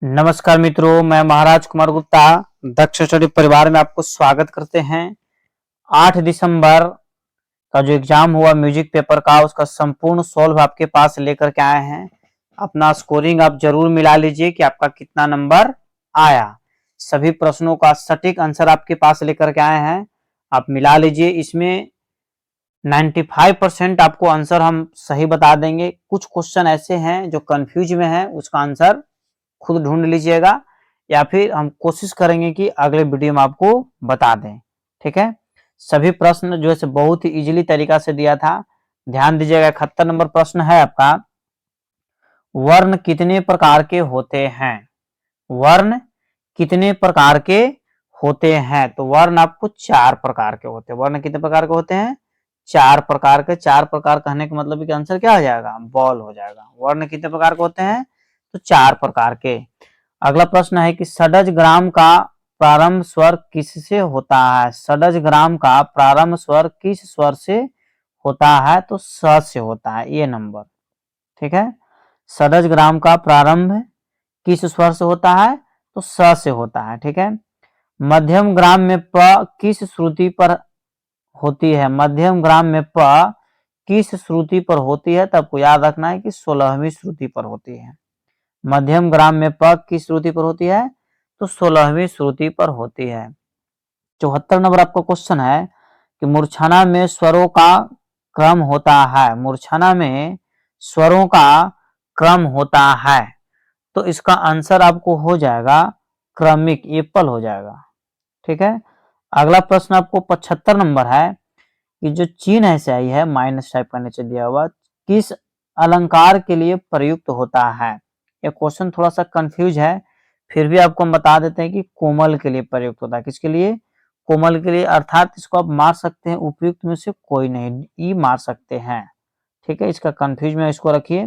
नमस्कार मित्रों, मैं महाराज कुमार गुप्ता दक्ष स्टडी परिवार में आपको स्वागत करते हैं। 8 दिसंबर का जो एग्जाम हुआ म्यूजिक पेपर का, उसका संपूर्ण सॉल्व आपके पास लेकर के आए हैं। अपना स्कोरिंग आप जरूर मिला लीजिए कि आपका कितना नंबर आया। सभी प्रश्नों का सटीक आंसर आपके पास लेकर के आए हैं, आप मिला लीजिए। इसमें 95% आपको आंसर हम सही बता देंगे। कुछ क्वेश्चन ऐसे हैं जो कंफ्यूज में है, उसका आंसर खुद ढूंढ लीजिएगा या फिर हम कोशिश करेंगे कि अगले वीडियो में आपको बता दें। ठीक है, सभी प्रश्न जो है बहुत ही इजीली तरीका से दिया था। ध्यान दीजिएगा। 71 नंबर प्रश्न है आपका, वर्ण कितने प्रकार के होते हैं? वर्ण कितने प्रकार के होते हैं? तो वर्ण आपको 4 प्रकार के होते हैं। वर्ण कितने प्रकार के होते हैं? 4 प्रकार के। 4 प्रकार कहने का मतलब कि आंसर क्या हो जाएगा? बॉल हो जाएगा। वर्ण कितने प्रकार के होते हैं? तो 4 प्रकार के। अगला प्रश्न है कि षडज ग्राम का प्रारंभ स्वर किससे होता है? षडज ग्राम का प्रारंभ स्वर किस स्वर से होता है? तो स से होता है। ये नंबर ठीक है। षडज ग्राम का प्रारंभ किस स्वर से होता है? तो स से होता है। ठीक है। मध्यम ग्राम में प किस श्रुति पर होती है? मध्यम ग्राम में प किस श्रुति पर होती है? तो आपको याद रखना है कि 16वीं श्रुति पर होती है। मध्यम ग्राम में प किस श्रुति पर होती है? तो 16वीं श्रुति पर होती है। 74 नंबर आपका क्वेश्चन है कि मूर्छना में स्वरों का क्रम होता है। मूर्छना में स्वरों का क्रम होता है, तो इसका आंसर आपको हो जाएगा क्रमिक, एप्पल हो जाएगा। ठीक है। अगला प्रश्न आपको 75 नंबर है कि जो चिन्ह ऐसे आई है माइनस टाइप का नीचे दिया हुआ, किस अलंकार के लिए प्रयुक्त होता है? ये क्वेश्चन थोड़ा सा कंफ्यूज है, फिर भी आपको हम बता देते हैं कि कोमल के लिए प्रयुक्त होता है। किसके लिए? कोमल के लिए, अर्थात इसको आप मार सकते हैं उपयुक्त में से कोई नहीं, ई मार सकते हैं। ठीक है, इसका कंफ्यूज में इसको रखिए।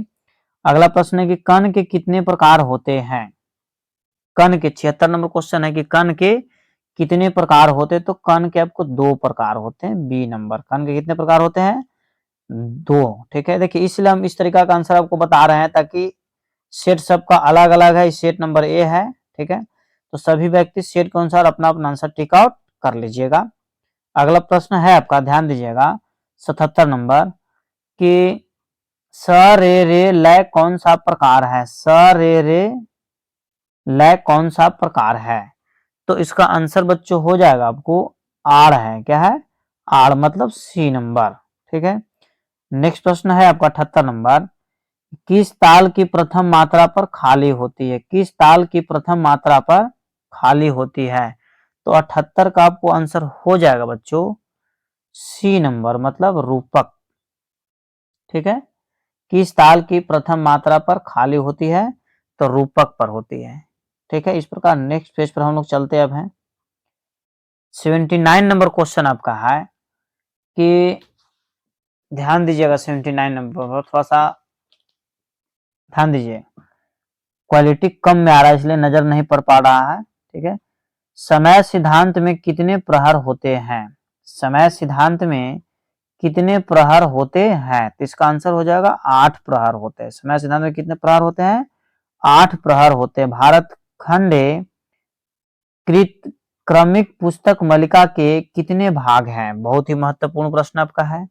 अगला प्रश्न है कि कण के कितने प्रकार होते हैं? कण के 76 नंबर क्वेश्चन है कि कण के कितने प्रकार होते हैं? तो कण के आपको 2 प्रकार होते हैं। बी नंबर, कण के कितने प्रकार होते हैं? 2। ठीक है, देखिए इसलिए हम इस तरीका का आंसर आपको बता रहे हैं ताकि सेट सबका अलग अलग है। सेट नंबर ए है। ठीक है, तो सभी व्यक्ति सेट के अनुसार अपना अपना आंसर टिक आउट कर लीजिएगा। अगला प्रश्न है आपका, ध्यान दीजिएगा, 77 नंबर कि स रे रे लय कौन सा प्रकार है? स रे रे लय कौन सा प्रकार है? तो इसका आंसर बच्चों हो जाएगा आपको आड़ है। क्या है? आड़, मतलब सी नंबर। ठीक है। नेक्स्ट प्रश्न है आपका 78 नंबर, किस ताल की प्रथम मात्रा पर खाली होती है? किस ताल की प्रथम मात्रा पर खाली होती है? तो 78 का आपको आंसर हो जाएगा बच्चों सी नंबर, मतलब रूपक। ठीक है, किस ताल की प्रथम मात्रा पर खाली होती है? तो रूपक पर होती है। ठीक है, इस प्रकार नेक्स्ट पेज पर हम लोग चलते अब हैं। 79 नंबर क्वेश्चन आपका है कि ध्यान दीजिएगा, 79 नंबर पर थोड़ा सा ध्यान दीजिए, क्वालिटी कम में आ रहा है इसलिए नजर नहीं पड़ पा रहा है। ठीक है, समय सिद्धांत में कितने प्रहर होते हैं? समय सिद्धांत में कितने प्रहर होते हैं? तो इसका आंसर हो जाएगा 8 प्रहर होते हैं। समय सिद्धांत में कितने प्रहर होते हैं? 8 प्रहर होते हैं। भारत खंडे कृत क्रमिक पुस्तक मलिका के कितने भाग हैं? बहुत ही महत्वपूर्ण प्रश्न आपका है।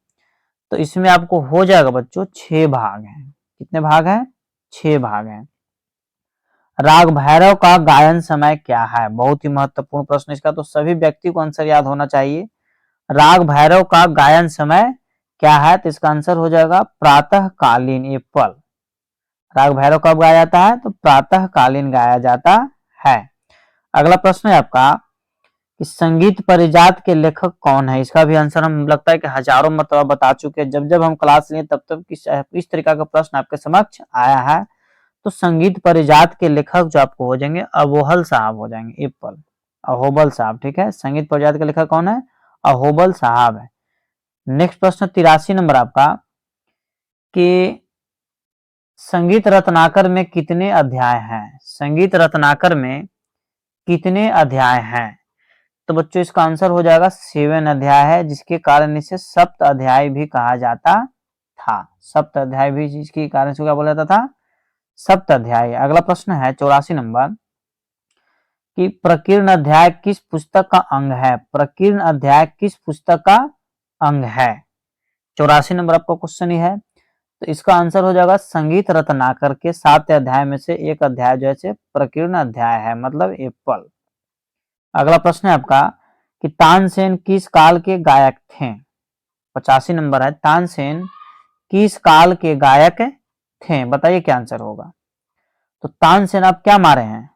तो इसमें आपको हो जाएगा बच्चों 6 भाग हैं। कितने भाग हैं? 6 भाग हैं। राग भैरव का गायन समय क्या है? बहुत ही महत्वपूर्ण प्रश्न इसका, तो सभी व्यक्ति को आंसर याद होना चाहिए। राग भैरव का गायन समय क्या है? तो इसका आंसर हो जाएगा प्रातः कालीन, एप्पल। राग भैरव कब गाया जाता है? तो प्रातः कालीन गाया जाता है। अगला प्रश्न है आपका कि संगीत परिजात के लेखक कौन है? इसका भी आंसर हम लगता है कि हजारों मरतबा बता चुके हैं। जब जब हम क्लास लिए तब तब इस तरीका का प्रश्न आपके समक्ष आया है। तो संगीत परिजात के लेखक जो आपको हो जाएंगे अवोहल साहब हो जाएंगे, एप्पल, अहोबल साहब। ठीक है, संगीत परिजात के लेखक कौन है? अहोबल साहब है। नेक्स्ट प्रश्न 83 नंबर आपका कि संगीत रत्नाकर में कितने अध्याय हैं? संगीत रत्नाकर में कितने अध्याय हैं? तो बच्चों इसका आंसर हो जाएगा 7 अध्याय है, जिसके कारण इसे सप्त अध्याय भी कहा जाता था। सप्त अध्याय भी जिसके कारण से क्या बोला जाता था? सप्त अध्याय। अगला प्रश्न है 84 नंबर कि प्रकीर्ण अध्याय किस पुस्तक का अंग है? प्रकीर्ण अध्याय किस पुस्तक का अंग है? 84 नंबर आपका क्वेश्चन ही है। तो इसका आंसर हो जाएगा संगीत रत्नाकर के 7 अध्याय में से एक अध्याय जो है प्रकीर्ण अध्याय है, मतलब एप्पल। अगला प्रश्न है आपका कि तानसेन किस काल के गायक थे? 85 नंबर है, तानसेन किस काल के गायक थे? बताइए क्या आंसर होगा। तो तानसेन आप क्या मारे हैं?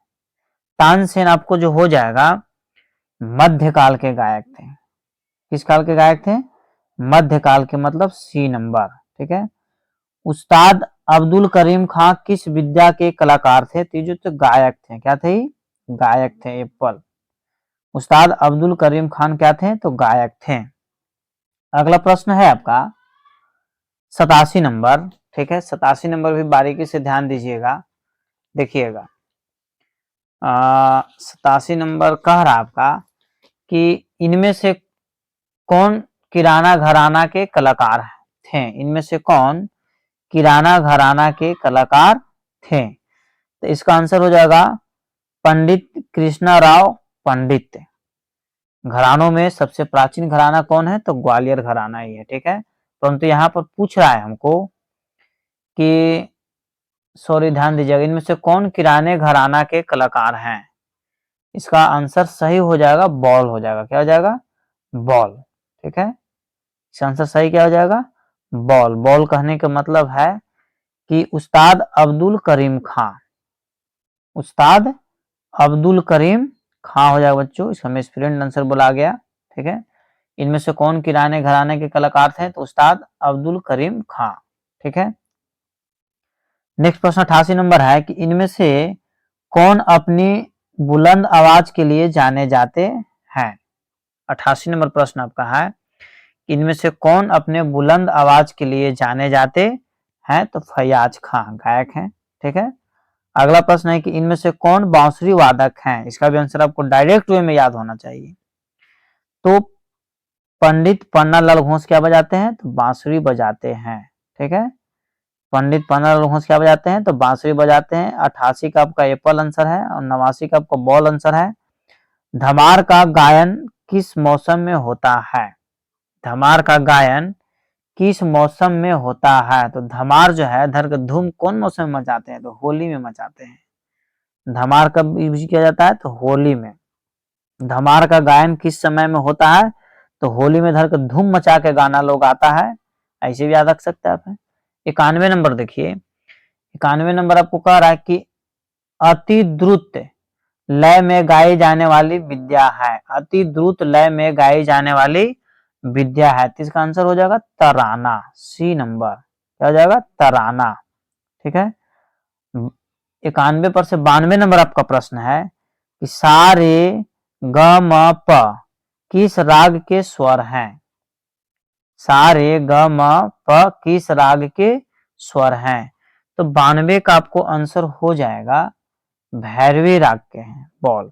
तानसेन आपको जो हो जाएगा मध्यकाल के गायक थे। किस काल के गायक थे? मध्यकाल के, मतलब सी नंबर। ठीक है। उस्ताद अब्दुल करीम खां किस विद्या के कलाकार थे? तो जो तो गायक थे, क्या थे? गायक थे, एप्पल। उस्ताद अब्दुल करीम खान क्या थे? तो गायक थे। अगला प्रश्न है आपका 87 नंबर। ठीक है, 87 नंबर भी बारीकी से ध्यान दीजिएगा, देखिएगा। 87 नंबर कह रहा आपका कि इनमें से कौन किराना घराना के कलाकार थे? इनमें से कौन किराना घराना के कलाकार थे? तो इसका आंसर हो जाएगा पंडित कृष्णा राव पंडित। घरानों में सबसे प्राचीन घराना कौन है? तो ग्वालियर घराना ही है। ठीक है, परंतु यहाँ पर पूछ रहा है हमको कि सॉरी ध्यान दीजिएगा, इनमें से कौन किराने घराना के कलाकार हैं? इसका आंसर सही हो जाएगा बॉल हो जाएगा। क्या हो जाएगा? बॉल। ठीक है, इसका आंसर सही क्या हो जाएगा? बॉल। बॉल कहने का मतलब है कि उस्ताद अब्दुल करीम खां, उस्ताद अब्दुल करीम खां हो जाएगा बच्चों। इसका मिसप्रिंट आंसर बोला गया। ठीक है, इनमें से कौन किराने घराने के कलाकार थे? तो उस्ताद अब्दुल करीम खां। ठीक है, नेक्स्ट प्रश्न 88 नंबर है कि इनमें से कौन अपनी बुलंद आवाज के लिए जाने जाते हैं? 88 नंबर प्रश्न आपका है, इनमें से कौन अपने बुलंद आवाज के लिए जाने जाते हैं? तो फैयाज खां गायक हैं। ठीक है, अगला प्रश्न है कि इनमें से कौन बांसुरी वादक हैं? इसका भी आंसर आपको डायरेक्ट वे में याद होना चाहिए। तो पंडित पन्नालाल घोष क्या बजाते हैं? तो बांसुरी बजाते हैं। ठीक है, पंडित पन्नालाल घोष क्या बजाते हैं? तो बांसुरी बजाते हैं। 88 का आपका एप्पल आंसर है और 89 का आपका बॉल आंसर है। धमार का गायन किस मौसम में होता है? धमार का गायन किस मौसम में होता है? तो धमार जो है धर धूम कौन मौसम में मचाते हैं? तो होली में मचाते हैं। धमार कब यूज किया जाता है? तो होली में। धमार का गायन किस समय में होता है? तो होली में धर धूम मचा के गाना लोग आता है। ऐसे भी याद रख सकते हैं आप। 91 नंबर देखिए, 91 नंबर आपको कह रहा है कि अति द्रुत लय में गाई जाने वाली विद्या है। अति द्रुत लय में गाई जाने वाली विद्या है, तो इसका आंसर हो जाएगा तराना। सी नंबर क्या हो जाएगा? तराना। ठीक है, 91 पर से 92 नंबर आपका प्रश्न है कि सा रे ग म प किस राग के स्वर हैं? सा रे ग म प किस राग के स्वर हैं? तो 92 का आपको आंसर हो जाएगा भैरवी राग के हैं। बॉल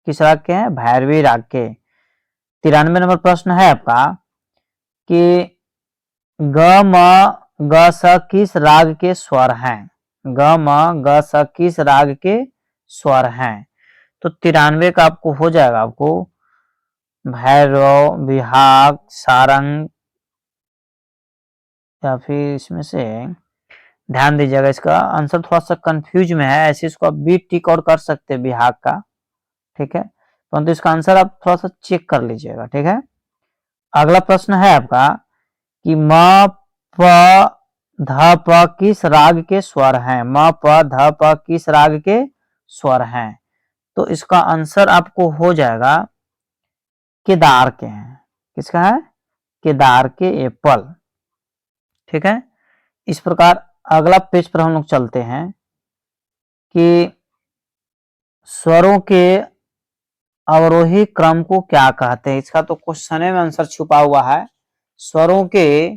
किस राग के हैं? भैरवी राग के। 93 नंबर प्रश्न है आपका कि ग म ग स किस राग के स्वर हैं? ग म ग स किस राग के स्वर हैं? तो 93 का आपको हो जाएगा आपको भैरव, विहाग, सारंग, या फिर इसमें से ध्यान दीजिएगा। इसका आंसर थोड़ा सा कंफ्यूज में है, ऐसे इसको आप बी टिक और कर सकते हैं विहाग का। ठीक है, परंतु इसका आंसर आप थोड़ा सा चेक कर लीजिएगा। ठीक है, अगला प्रश्न है आपका कि म प ध प किस राग के स्वर हैं? म प ध प किस राग के स्वर हैं? तो इसका आंसर आपको हो जाएगा केदार के हैं। किसका है? केदार के एप्पल। ठीक है, इस प्रकार अगला पेज पर हम लोग चलते हैं कि स्वरों के अवरोही क्रम को क्या कहते हैं। इसका तो क्वेश्चन में आंसर छुपा हुआ है। स्वरों के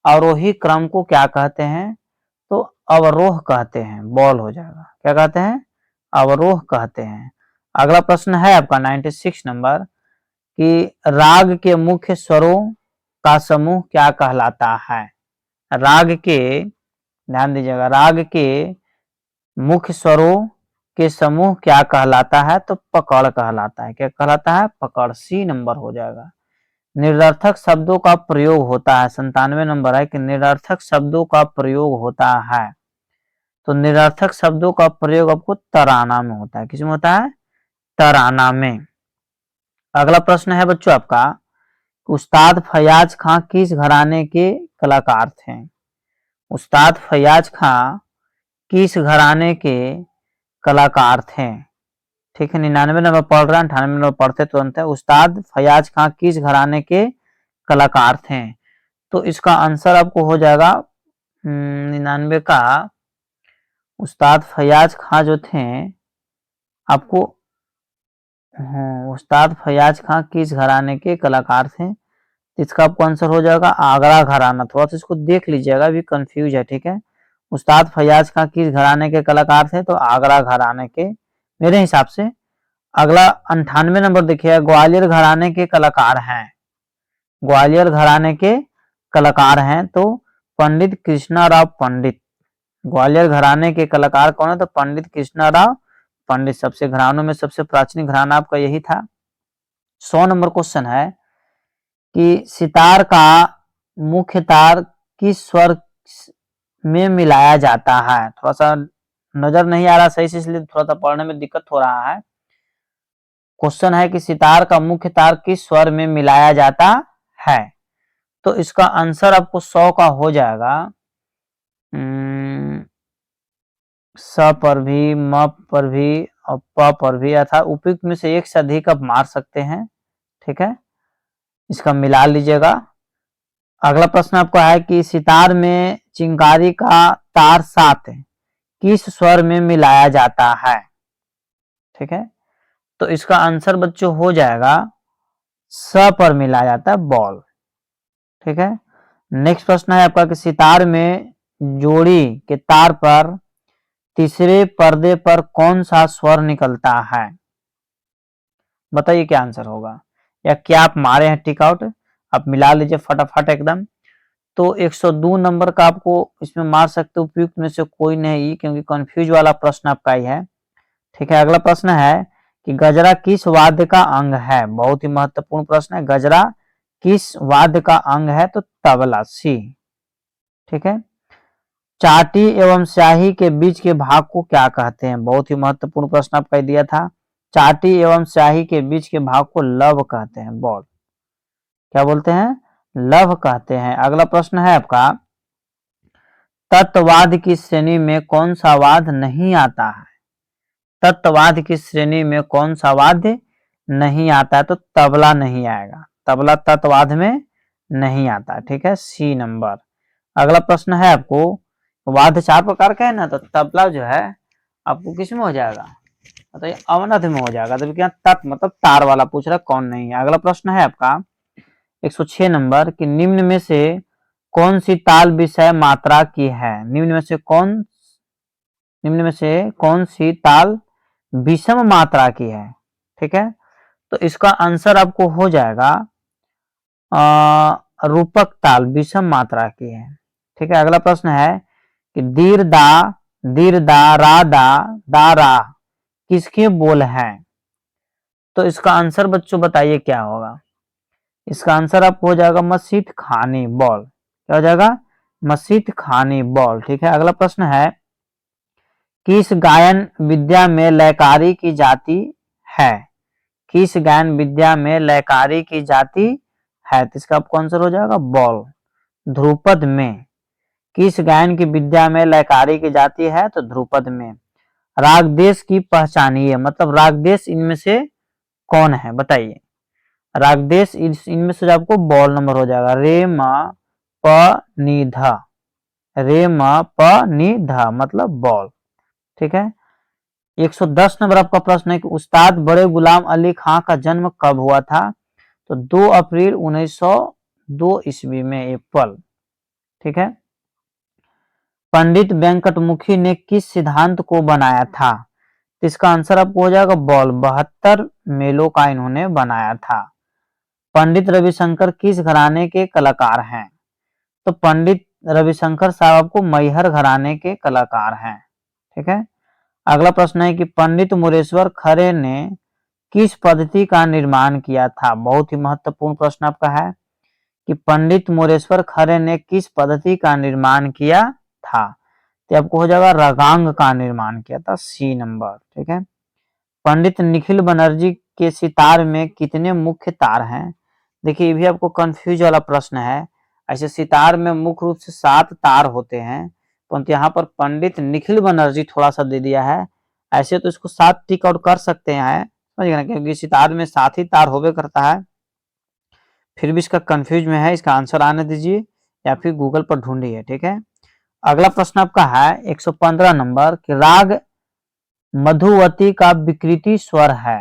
अवरोही क्रम को क्या कहते हैं? तो अवरोह कहते हैं। बॉल हो जाएगा। क्या कहते हैं? अवरोह कहते हैं। अगला प्रश्न है आपका 96 नंबर कि राग के मुख्य स्वरों का समूह क्या कहलाता है? राग के ध्यान दीजिएगा, राग के मुख्य स्वरों के समूह क्या कहलाता है? तो पकड़ कहलाता है। क्या कहलाता है? पकड़। सी नंबर हो जाएगा। निरर्थक शब्दों का प्रयोग होता है, 97 नंबर है कि निरर्थक शब्दों का प्रयोग होता है। तो निरर्थक शब्दों का प्रयोग आपको तराना में होता है। किसमें होता है? तराना में। अगला प्रश्न है बच्चों आपका, उस्ताद फयाज खां किस घराने के कलाकार थे? उस्ताद फयाज खां किस घराने के कलाकार थे? ठीक है, 99 नंबर पढ़ रहे हैं, 98 नंबर पढ़ते तुरंत है। उस्ताद फयाज खां किस घराने के कलाकार थे? तो इसका आंसर आपको हो जाएगा 99 का, उस्ताद फयाज खां जो थे आपको, उस्ताद फयाज खां किस घराने के कलाकार थे? इसका आपको आंसर हो जाएगा आगरा घराना। थोड़ा सा इसको देख लीजिएगा, अभी कंफ्यूज है। ठीक है, उस्ताद फयाज खां किस घराने के कलाकार थे? तो आगरा घराने के, मेरे हिसाब से। अगला 98 नंबर देखिए, ग्वालियर घराने के कलाकार हैं। ग्वालियर घराने के कलाकार हैं तो पंडित कृष्णाराव पंडित। ग्वालियर घराने के कलाकार कौन है? तो पंडित कृष्णाराव पंडित। सबसे घरानों में सबसे प्राचीन घराना आपका यही था। 100 नंबर क्वेश्चन है कि सितार का मुख्य तार किस स्वर में मिलाया जाता है? थोड़ा सा नजर नहीं आ रहा सही से, इसलिए थोड़ा सा पढ़ने में दिक्कत हो रहा है। क्वेश्चन है कि सितार का मुख्य तार किस स्वर में मिलाया जाता है? तो इसका आंसर आपको 100 का हो जाएगा स पर भी, म पर भी और प पर भी, अर्थात उपयुक्त में से एक से अधिक आप मार सकते हैं। ठीक है, इसका मिला लीजिएगा। अगला प्रश्न आपका है कि सितार में चिंगारी का तार 7 किस स्वर में मिलाया जाता है? ठीक है, तो इसका आंसर बच्चों हो जाएगा स पर मिलाया जाता है, बॉल। ठीक है, नेक्स्ट प्रश्न है आपका कि सितार में जोड़ी के तार पर तीसरे पर्दे पर कौन सा स्वर निकलता है? बताइए क्या आंसर होगा, या क्या आप मारे हैं टिक आउट? आप मिला लीजिए फटाफट एकदम। तो 102 नंबर का आपको इसमें मार सकते हो, उपयुक्त में से कोई नहीं, क्योंकि कंफ्यूज वाला प्रश्न आपका ही है। ठीक है, अगला प्रश्न है कि गजरा किस वाद्य का अंग है? बहुत ही महत्वपूर्ण प्रश्न है। गजरा किस वाद्य का अंग है? तो तबला। सी। ठीक है, चाटी एवं स्याही के बीच के भाग को क्या कहते हैं? बहुत ही महत्वपूर्ण प्रश्न आपका दिया था। चाटी एवं स्याही के बीच के भाग को लव कहते हैं, बॉल। क्या बोलते हैं? लव कहते हैं। अगला प्रश्न है आपका, तत्ववाद की श्रेणी में कौन सा वाद्य नहीं आता है? तत्ववाद की श्रेणी में कौन सा वाद्य नहीं आता है? तो तबला नहीं आएगा। तबला तत्ववाद में नहीं आता। ठीक है, सी नंबर। अगला प्रश्न है आपको, वाद्य 4 प्रकार का है ना, तो तबला जो है आपको किस में हो जाएगा? बताइए, अवनथ में हो जाएगा। तो क्या तत् मतलब तार वाला पूछ रहा, कौन नहीं है। अगला प्रश्न है आपका 106 नंबर कि निम्न में से कौन सी ताल विषय मात्रा की है? निम्न में से कौन सी ताल विषम मात्रा की है? ठीक है, तो इसका आंसर आपको हो जाएगा रूपक ताल विषम मात्रा की है। ठीक है, अगला प्रश्न है कि दीर दा रा दा रा किसके बोल हैं? तो इसका आंसर बच्चों बताइए क्या होगा? इसका आंसर आपको हो जाएगा मस्जिद खानी, बॉल। क्या हो जाएगा? मस्जिद खानी, बॉल। ठीक है, अगला प्रश्न है किस गायन विद्या में लयकारी की जाती है? किस गायन विद्या में लयकारी की जाती है? तो इसका आपको आंसर हो जाएगा बॉल, ध्रुपद में। किस गायन की विद्या में लयकारी की जाती है? तो ध्रुपद में। राग देश की पहचानिए, मतलब राग देश इनमें से कौन है? बताइए, राग देश इनमें से आपको बॉल नंबर हो जाएगा, रे म प नि ध। रे म प नि ध मतलब बॉल। ठीक है, 110 नंबर आपका प्रश्न है कि उस्ताद बड़े गुलाम अली खां का जन्म कब हुआ था? तो 2 अप्रैल 1902 ईस्वी में, अप्रैल। ठीक है, पंडित वेंकटमुखी ने किस सिद्धांत को बनाया था? तो इसका आंसर आपको हो जाएगा बॉल, 72 मेलों का इन्होंने बनाया था। पंडित रविशंकर किस घराने के कलाकार हैं? तो पंडित रविशंकर साहब आपको मैहर घराने के कलाकार हैं। ठीक है। अगला प्रश्न है कि पंडित मुरेश्वर खरे ने किस पद्धति का निर्माण किया था। बहुत ही महत्वपूर्ण प्रश्न आपका है कि पंडित मुरेश्वर खरे ने किस पद्धति का निर्माण किया था। तो आपको हो जाएगा रागांग का निर्माण किया था, सी नंबर। ठीक है। पंडित निखिल बनर्जी के सितार में कितने मुख्य तार हैं। देखिए ये भी आपको कंफ्यूज वाला प्रश्न है। ऐसे सितार में मुख्य रूप से 7 तार होते हैं, परंतु यहाँ पर पंडित निखिल बनर्जी थोड़ा सा दे दिया है। ऐसे तो इसको 7 टिक आउट कर सकते हैं, समझ गए, क्योंकि सितार में 7 ही तार होवे करता है। फिर भी इसका कंफ्यूज में है, इसका आंसर आने दीजिए या फिर गूगल पर ढूंढिए। ठीक है। अगला प्रश्न आपका है 115 नंबर कि राग मधुवती का विकृति स्वर है।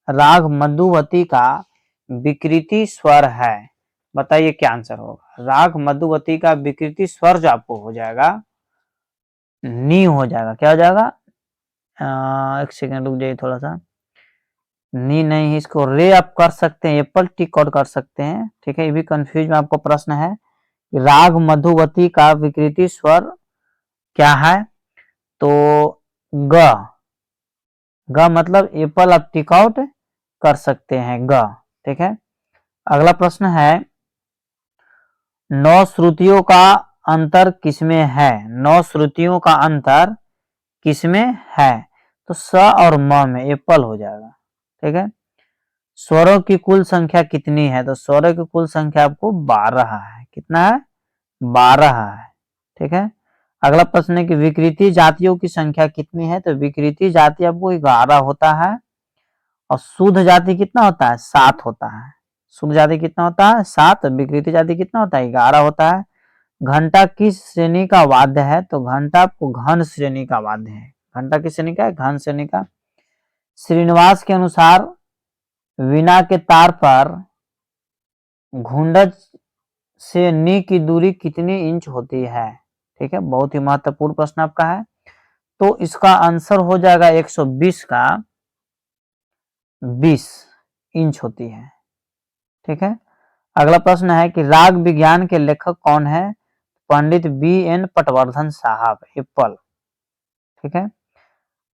राग मधुवती का विकृति स्वर है, बताइए क्या आंसर होगा। राग मधुवती का विकृति स्वर जो आपको हो जाएगा नी हो जाएगा। क्या हो जाएगा, एक सेकंड रुक जाइए थोड़ा सा। नी नहीं, इसको रे आप कर सकते हैं, एप्पल टिक आउट कर सकते हैं। ठीक है। ये भी कंफ्यूज में आपको प्रश्न है। राग मधुवती का विकृति स्वर क्या है, तो ग। ग मतलब एप्पल आप टिक आउट कर सकते हैं, ग। ठीक है। अगला प्रश्न है 9 श्रुतियों का अंतर किसमें है। 9 श्रुतियों का अंतर किसमें है, तो स और म में, एप्पल हो जाएगा। ठीक है। स्वरों की कुल संख्या कितनी है, तो स्वरों की कुल संख्या आपको 12 है। कितना है, 12 है। ठीक है। अगला प्रश्न है कि विकृति जातियों की संख्या कितनी है, तो विकृति जाति आपको 11 होता है और शुद्ध जाति कितना होता है, 7 होता है। शुद्ध जाति कितना होता है, 7। विकृति जाति कितना होता है, 11 होता है। घंटा किस श्रेणी का वाद्य है, तो घंटा आपको घन श्रेणी का वाद्य है। घंटा किस श्रेणी का है, घन श्रेणी का। श्रीनिवास के अनुसार वीणा के तार पर घुंडज से नी की दूरी कितनी इंच होती है। ठीक है। बहुत ही महत्वपूर्ण प्रश्न आपका है। तो इसका आंसर हो जाएगा 120 का 20 इंच होती है। ठीक है। अगला प्रश्न है कि राग विज्ञान के लेखक कौन है, पंडित BN पटवर्धन साहब, एप्पल। ठीक है।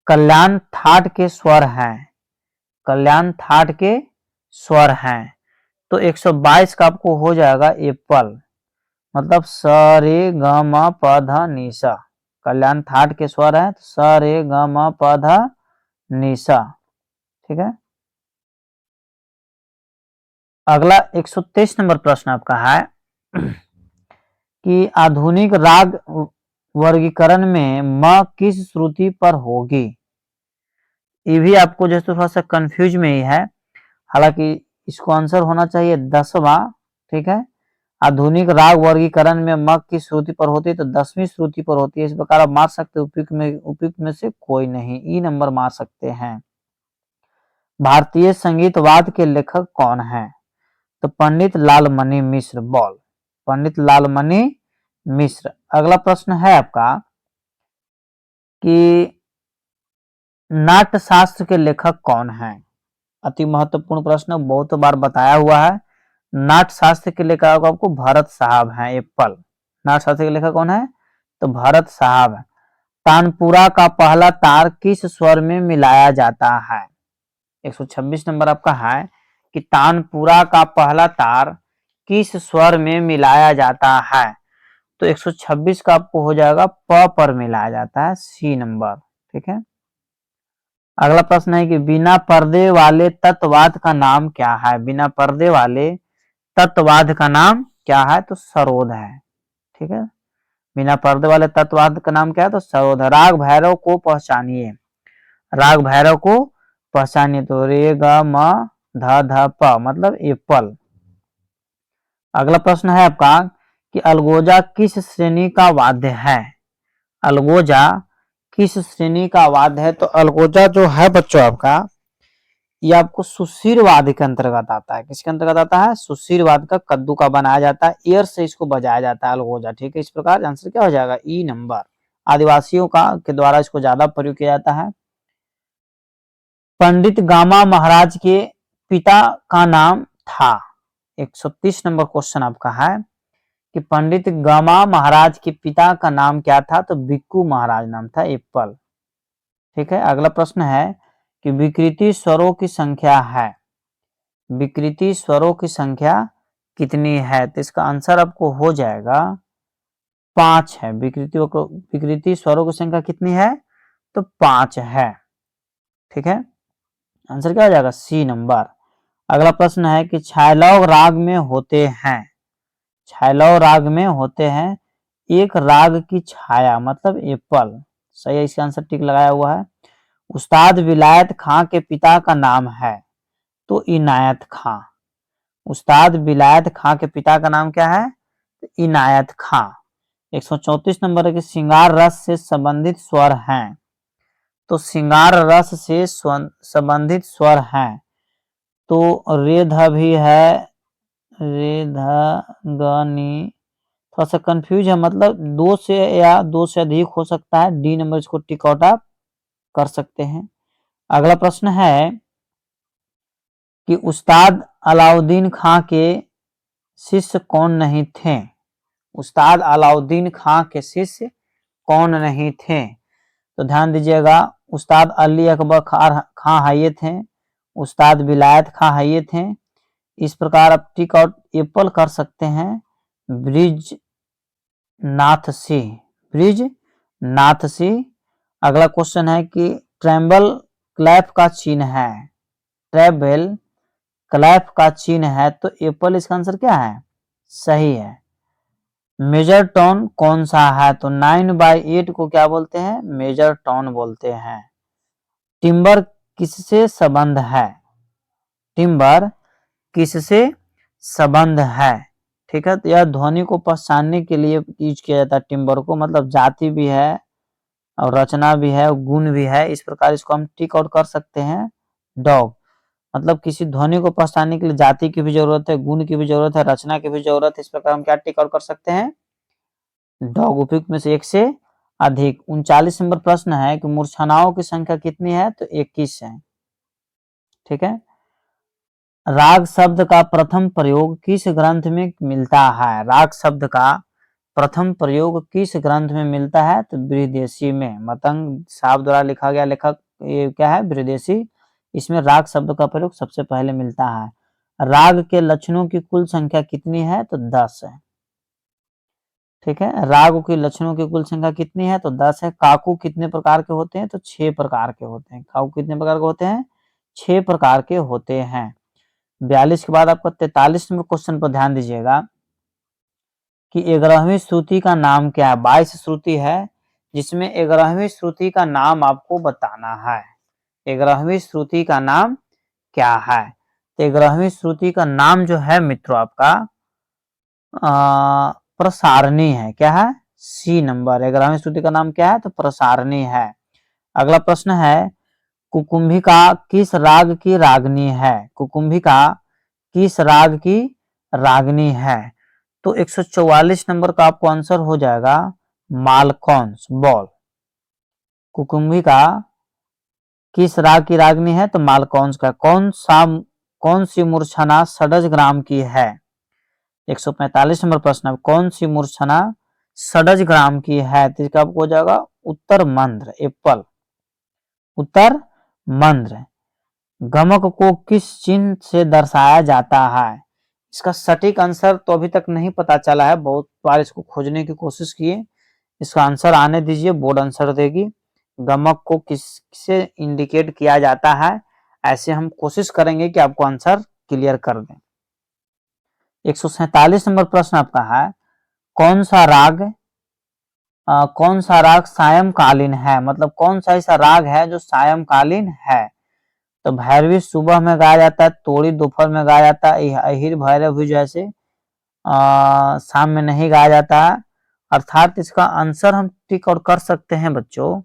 कल्याण थाट के स्वर हैं। कल्याण थाट के स्वर हैं, तो 122 का आपको हो जाएगा एप्पल, मतलब स रे ग म प ध नि सा। कल्याण थाट के स्वर है, स रे ग म प ध नि सा। ठीक है। अगला 123 नंबर प्रश्न आपका है कि आधुनिक राग वर्गीकरण में म किस श्रुति पर होगी। ये भी आपको जैसे थोड़ा सा कंफ्यूज में ही है, हालांकि इसको आंसर होना चाहिए 10वां। ठीक है। आधुनिक राग वर्गीकरण में म की श्रुति पर होती है, तो 10वीं श्रुति पर होती है। इस प्रकार आप मार सकते हैं, उपयुक्त में से कोई नहीं, ई नंबर मार सकते हैं। भारतीय संगीतवाद के लेखक कौन है, तो पंडित लालमणि मिश्र, बॉल, पंडित लालमणि मिश्र। अगला प्रश्न है आपका कि नाट्य शास्त्र के लेखक कौन है। अति महत्वपूर्ण प्रश्न, बहुत बार बताया हुआ है। नाट्य शास्त्र के लेखक आपको भरत साहब हैं, एप्पल। नाट्य शास्त्र के लेखक कौन है, तो भरत साहब है। तानपुरा का पहला तार किस स्वर में मिलाया जाता है। 126 नंबर आपका है कि तानपुरा का पहला तार किस स्वर में मिलाया जाता है, तो 126 का आपको हो जाएगा प पर मिलाया जाता है, सी नंबर। ठीक है। अगला प्रश्न है कि बिना पर्दे वाले तत्ववाद का नाम क्या है। बिना पर्दे वाले तत्ववाद का नाम क्या है, तो सरोद है। ठीक है। बिना पर्दे वाले तत्ववाद का नाम क्या है, तो सरोद है। राग भैरव को पहचानिए। राग भैरव को पहचानिए, तो रे ग म ध ध प मतलब एप्पल। अगला प्रश्न है आपका कि अलगोजा किस श्रेणी का वाद्य है। अलगोजा किस श्रेणी का वाद्य है, तो अलगोजा जो है बच्चों आपका, ये आपको सुशीरवाद के अंतर्गत आता है। किसके अंतर्गत आता है, सुशीरवाद का कद्दू का बनाया जाता है, एयर से इसको बजाया जाता है अलगोजा। ठीक है। इस प्रकार आंसर क्या हो जाएगा, ई नंबर। आदिवासियों का के द्वारा इसको ज्यादा प्रयोग किया जाता है। पंडित गामा महाराज के पिता का नाम था। 130 नंबर क्वेश्चन आपका है कि पंडित गमा महाराज के पिता का नाम क्या था, तो बिक्कू महाराज नाम था, एप्पल। ठीक है, अगला प्रश्न है कि विकृति स्वरों की संख्या है, विकृति स्वरों की संख्या कितनी है, तो इसका आंसर आपको हो जाएगा 5 है। विकृति स्वरों की संख्या कितनी है, तो 5 है। ठीक है, आंसर क्या हो जाएगा, सी नंबर। अगला प्रश्न है कि छायालव राग में होते हैं, छायालव राग में होते हैं एक राग की छाया, मतलब एप्पल। सही है, इसका आंसर टिक लगाया हुआ है। उस्ताद विलायत खां के पिता का नाम है, तो इनायत खां। उस्ताद विलायत खां के पिता का नाम क्या है, तो इनायत खां। 134 नंबर है कि श्रृंगार रस से संबंधित स्वर हैं, तो श्रृंगार रस से संबंधित स्वर हैं, तो रेध भी है, रेध गनी, थोड़ा सा कंफ्यूज है, मतलब 2 से या 2 से अधिक हो सकता है। डी नंबर इसको टिक आउट आप कर सकते हैं। अगला प्रश्न है कि उस्ताद अलाउद्दीन खां के शिष्य कौन नहीं थे, उस्ताद अलाउद्दीन खां के शिष्य कौन नहीं थे, तो ध्यान दीजिएगा, उस्ताद अली अकबर खां हाइये थे, उस्ताद विलायत खां हाइये थे। इस प्रकार आप टिक आउट एप्पल कर सकते हैं। Bridge Nath Singh, bridge Nath Singh. अगला क्वेश्चन है कि ट्रेम्बल क्लैप का चिन्ह है, ट्रेबल क्लैप का चिन्ह है, तो एप्पल इसका आंसर क्या है, सही है। मेजर टोन कौन सा है, तो 9/8 को क्या बोलते हैं, मेजर टोन बोलते हैं। टिम्बर किससे संबंध है, टिम्बर किससे संबंध है। ठीक है, तो यह ध्वनि को पहचानने के लिए यूज किया जाता है टिम्बर को, मतलब जाति भी है और रचना भी है, गुण भी है। इस प्रकार इसको हम टिक आउट कर सकते हैं। डॉग मतलब किसी ध्वनि को पहचानने के लिए जाति की भी जरूरत है, गुण की भी जरूरत है, रचना की भी जरूरत है। इस प्रकार हम क्या टिक आउट कर सकते हैं, डॉग। उपयुक्त में से एक से अधिक। 39 नंबर प्रश्न है कि मूर्छनाओं की संख्या कितनी है, तो 21 है। ठीक है, राग शब्द का प्रथम प्रयोग किस ग्रंथ में मिलता है, राग शब्द का प्रथम प्रयोग किस ग्रंथ में मिलता है, तो बृहदेशी में। मतंग साहब द्वारा लिखा गया लेखक ये क्या है, बृहदेशी। इसमें राग शब्द का प्रयोग सबसे पहले मिलता है। राग के लक्षणों की कुल संख्या कितनी है, तो 10 है। ठीक है, राग के लक्षणों की कुल संख्या कितनी है, तो 10 है। काकू कितने प्रकार के होते हैं, तो 6 प्रकार के होते हैं। काकू कितने प्रकार के होते हैं, 6 प्रकार के होते हैं। 42 के बाद आपका 43 नंबर क्वेश्चन पर ध्यान दीजिएगा कि 11वीं श्रुति का नाम क्या है। 22 श्रुति है जिसमें 11वीं श्रुति का नाम आपको बताना है। 11वीं श्रुति का नाम क्या है, तो 11वीं श्रुति का नाम जो है मित्रों आपका प्रसारणी है। क्या है, सी नंबर। 11वीं श्रुति का नाम क्या है, तो प्रसारणी है। अगला प्रश्न है कुकुम्भिका किस राग की रागनी है, कुकुम्भिका किस राग की रागनी है, तो 144 नंबर का आपको आंसर हो जाएगा मालकौंस, बॉल। कुकुम्भिका किस राग की रागनी है, तो मालकौंस का। कौन सी मूर्छना षडज ग्राम की है, 145 नंबर प्रश्न है कौन सी मूर्छना षडज ग्राम की है, तो इसका आपको हो जाएगा उत्तर मंद्र, एप्पल, उत्तर मंद्र। गमक को किस चिन्ह से दर्शाया जाता है, इसका सटीक आंसर तो अभी तक नहीं पता चला है, बहुत बार इसको खोजने की कोशिश किए। इसका आंसर आने दीजिए, बोर्ड आंसर देगी। गमक को किससे इंडिकेट किया जाता है, ऐसे हम कोशिश करेंगे कि आपको आंसर क्लियर कर दें। 147 नंबर प्रश्न आपका है कौन सा राग सायंकालीन है, मतलब कौन सा ऐसा राग है जो सायंकालीन है, तो भैरवी सुबह में गाया जाता है, तोड़ी दोपहर में गाया जाता है, अहिर भैरव भी जैसे शाम में नहीं गाया जाता है। अर्थात इसका आंसर हम टिक आउट कर सकते हैं बच्चों,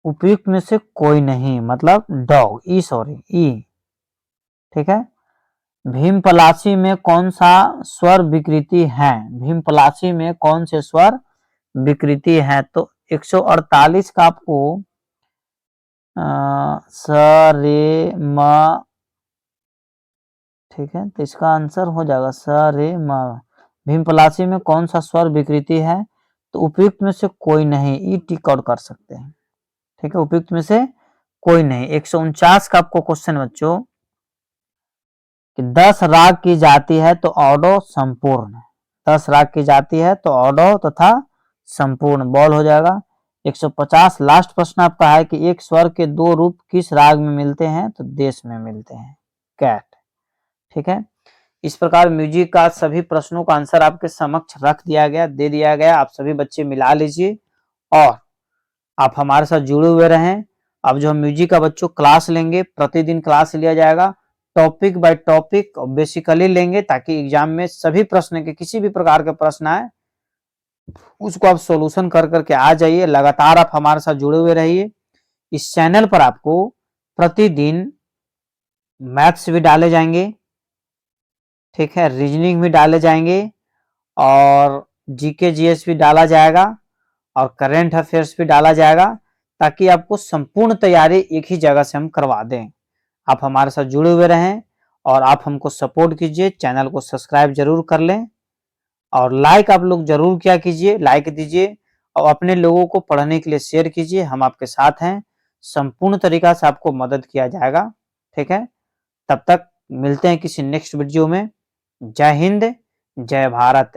उपयुक्त में से कोई नहीं, मतलब डॉग, ई। ठीक है, भीम पलासी में कौन सा स्वर विकृति है, भीम पलासी में कौन से स्वर विकृति है, तो 148 का आपको स रे म, ठीक है, तो इसका आंसर हो जाएगा स रे म। भीमपलासी में कौन सा स्वर विकृति है? तो उपयुक्त में से कोई नहीं, ई टिक आउट कर सकते हैं। ठीक है, उपयुक्त में से कोई नहीं। 149 का आपको क्वेश्चन बच्चों कि 10 राग की जाती है तो ऑडो संपूर्ण, 10 राग की जाती है तो ऑडो तथा संपूर्ण बॉल हो जाएगा। 150 लास्ट प्रश्न आपका है कि एक स्वर के दो रूप किस राग में मिलते हैं? तो देश में मिलते हैं, कैट। ठीक है, इस प्रकार म्यूजिक का सभी प्रश्नों का आंसर आपके समक्ष रख दिया गया, दे दिया गया। आप सभी बच्चे मिला लीजिए और आप हमारे साथ जुड़े हुए रहें। अब जो हम म्यूजिक का बच्चों क्लास लेंगे, प्रतिदिन क्लास लिया जाएगा, टॉपिक बाय टॉपिक बेसिकली लेंगे, ताकि एग्जाम में सभी प्रश्न के किसी भी प्रकार के प्रश्न आए उसको आप सॉल्यूशन कर करके आ जाइए। लगातार आप हमारे साथ जुड़े हुए रहिए। इस चैनल पर आपको प्रतिदिन मैथ्स भी डाले जाएंगे, ठीक है, रीजनिंग भी डाले जाएंगे और जीके जीएस भी डाला जाएगा और करंट अफेयर्स भी डाला जाएगा, ताकि आपको संपूर्ण तैयारी एक ही जगह से हम करवा दें। आप हमारे साथ जुड़े हुए रहें और आप हमको सपोर्ट कीजिए। चैनल को सब्सक्राइब जरूर कर लें और लाइक आप लोग जरूर क्या कीजिए, लाइक दीजिए और अपने लोगों को पढ़ने के लिए शेयर कीजिए। हम आपके साथ हैं, संपूर्ण तरीका से आपको मदद किया जाएगा। ठीक है, तब तक मिलते हैं किसी नेक्स्ट वीडियो में। जय हिंद, जय भारत।